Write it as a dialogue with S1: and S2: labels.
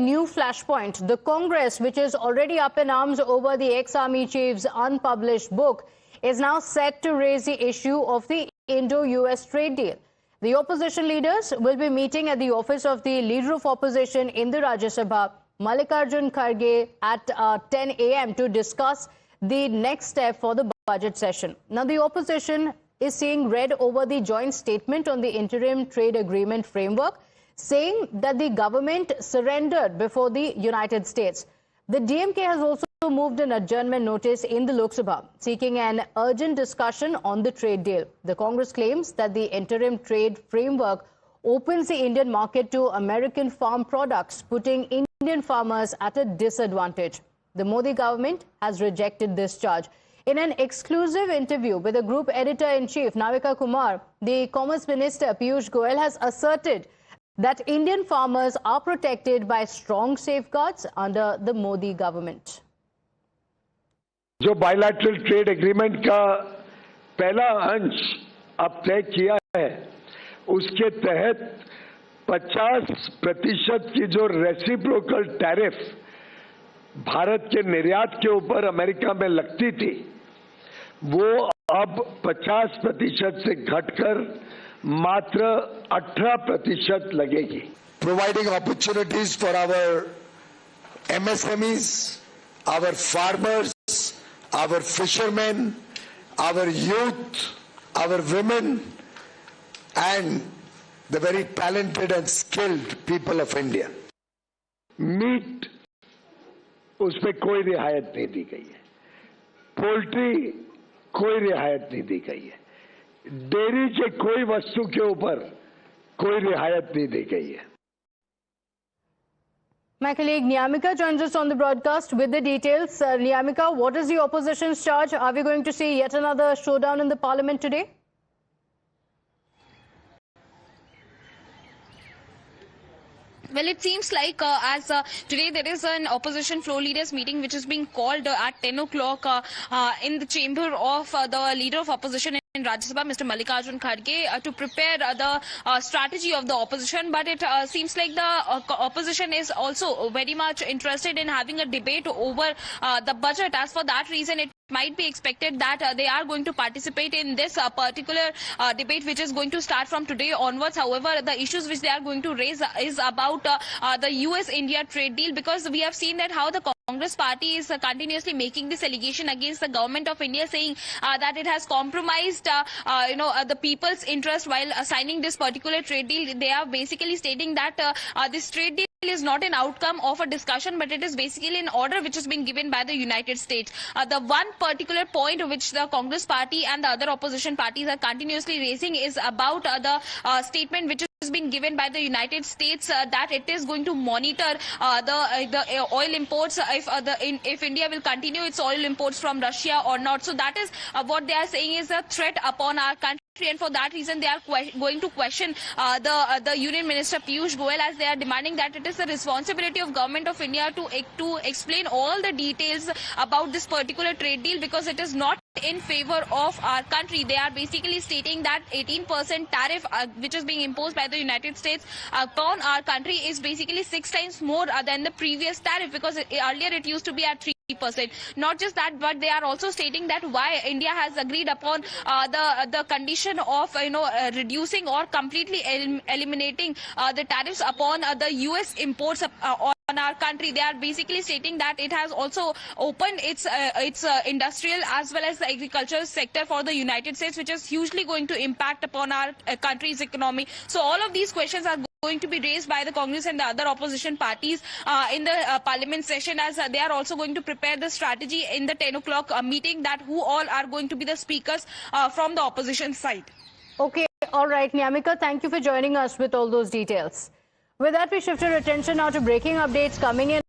S1: new flashpoint. The Congress, which is already up in arms over the ex-army chief's unpublished book, is now set to raise the issue of the Indo-US trade deal. The opposition leaders will be meeting at the office of the Leader of Opposition in the Rajya Sabha, Mallikarjun Kharge, at 10 a.m. to discuss the next step for the budget session. Now, the opposition is seeing red over the joint statement on the interim trade agreement framework, saying that the government surrendered before the United States. The DMK has also moved an adjournment notice in the Lok Sabha, seeking an urgent discussion on the trade deal. The Congress claims that the interim trade framework opens the Indian market to American farm products, putting Indian farmers at a disadvantage. The Modi government has rejected this charge. In an exclusive interview with the group editor-in-chief, Navika Kumar, the Commerce Minister Piyush Goyal has asserted that Indian farmers are protected by strong safeguards under the Modi government.
S2: जो bilateral trade agreement का पहला अंश अब तय किया है, उसके तहत 50% की जो रेसिप्रोकल टैरिफ भारत के निर्यात के ऊपर अमेरिका में लगती थी, वो अब 50% से घटकर मात्र 18% लगेगी.
S3: Providing opportunities for our MSMEs, our farmers, our fishermen, our youth, our women, and the very talented and skilled people of India.
S2: मीट उसमें कोई रियायत नहीं दी गई है, पोल्ट्री कोई रियायत नहीं दी गई है, डेयरी के कोई वस्तु के ऊपर कोई रियायत नहीं दी गई है.
S1: My colleague Niyamika joins us on the broadcast with the details. Niyamika, what is the opposition's charge? Are we going to see yet another showdown in the parliament today?
S4: Well, it seems like today there is an opposition floor leaders meeting which is being called at 10 o'clock in the chamber of the Leader of Opposition in Rajya Sabha, Mr. Mallikarjun Kharge, to prepare the strategy of the opposition. But it seems like the opposition is also very much interested in having a debate over the budget. As for that reason, it might be expected that they are going to participate in this particular debate, which is going to start from today onwards. However, the issues which they are going to raise is about the US-India trade deal, because we have seen that how the Congress party is continuously making this allegation against the government of India, saying that it has compromised the people's interest while signing this particular trade deal. They are basically stating that this trade deal is not an outcome of a discussion, but it is basically an order which has been given by the United States. The one particular point which the Congress party and the other opposition parties are continuously raising is about the statement which has been given by the United States that it is going to monitor the oil imports if India will continue its oil imports from Russia or not. So that is what they are saying is a threat upon our country. And for that reason, they are going to question the Union Minister Piyush Goyal, as they are demanding that it is the responsibility of Government of India to explain all the details about this particular trade deal, because it is not in favor of our country. They are basically stating that 18% tariff which is being imposed by the United States upon our country is basically 6 times more than the previous tariff, because earlier it used to be at 3%. Not just that, but they are also stating that why India has agreed upon the condition of reducing or completely eliminating the tariffs upon the US imports on our country. They are basically stating that it has also opened its industrial as well as the agricultural sector for the United States, which is hugely going to impact upon our country's economy. So all of these questions are going to be raised by the Congress and the other opposition parties in the parliament session, as they are also going to prepare the strategy in the 10 o'clock meeting, that who all are going to be the speakers from the opposition side.
S1: Okay, all right, Niyamika, thank you for joining us with all those details. With that, we shift our attention now to breaking updates coming in.